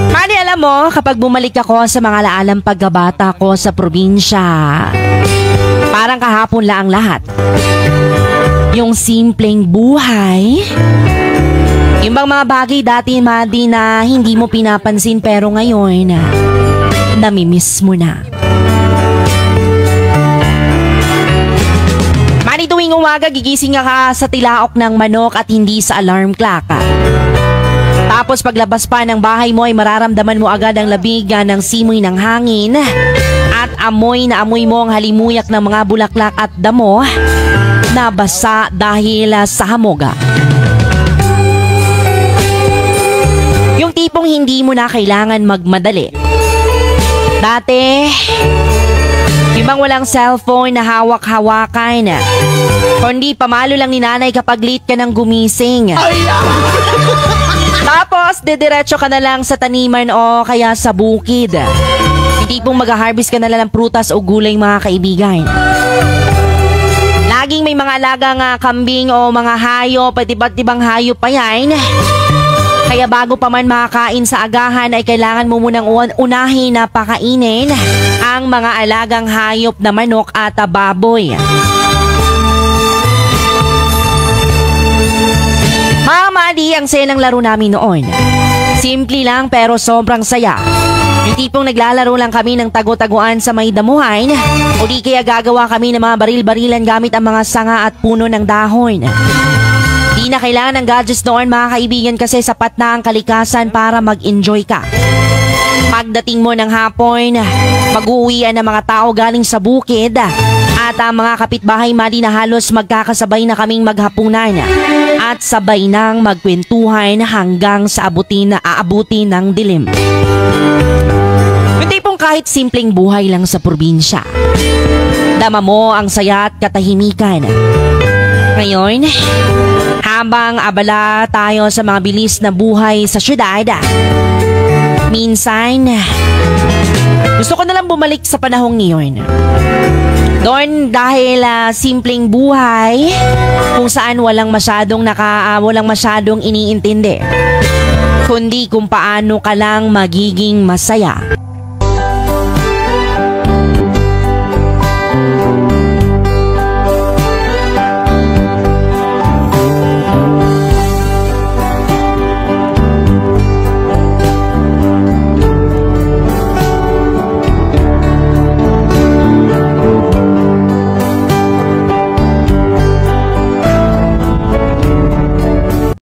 Mali, alam mo, kapag bumalik ako sa mga laalang pagkabata ko sa probinsya, parang kahapon lang ang lahat. Yung simpleng buhay, yung bang mga bagay dati, Madi, na hindi mo pinapansin pero ngayon, namimiss mo na. Madi, tuwing umaga, gigising ka sa tilaok ng manok at hindi sa alarm clock. Tapos paglabas pa ng bahay mo ay mararamdaman mo agad ang labig ng simoy ng hangin at amoy na amoy mo ang halimuyak ng mga bulaklak at damo na basa dahil sa hamoga. Yung tipong hindi mo na kailangan magmadali. Dati, ibang walang cellphone na hawak-hawakan, kundi pamalo lang ni nanay kapag late ka ng gumising. Tapos, didiretso ka na lang sa taniman o kaya sa bukid. Yung tipong mag-harvest ka na lang ng prutas o gulay, mga kaibigan. Laging may mga alagang kambing o mga hayop, at iba't ibang hayop pa yan. Kaya bago pa man makakain sa agahan ay kailangan mo munang unahin na pakainin ang mga alagang hayop na manok at baboy. Madi, ang saya ng laro namin noon. Simple lang pero sobrang saya. Yung tipong naglalaro lang kami ng tago-taguan sa may damuhan o di kaya gagawa kami ng mga baril-barilan gamit ang mga sanga at puno ng dahon. Di na kailangan ng gadgets noon, mga kaibigan, kasi sapat na ang kalikasan para mag-enjoy ka. Pagdating mo ng hapon, mag-uuwian ng mga tao galing sa bukid at ang mga kapitbahay, Madi, na halos magkakasabay na kaming maghapunan at sabay nang magkwentuhan hanggang sa aabutin ng dilim. Yung tipong kahit simpleng buhay lang sa probinsya, dama mo ang saya at katahimikan. Ngayon, habang abala tayo sa mga bilis na buhay sa syudad, minsan, gusto ko na lang bumalik sa panahong ngayon. Doon dahil simpleng buhay kung saan walang masyadong iniintindi, kundi kung paano ka lang magiging masaya.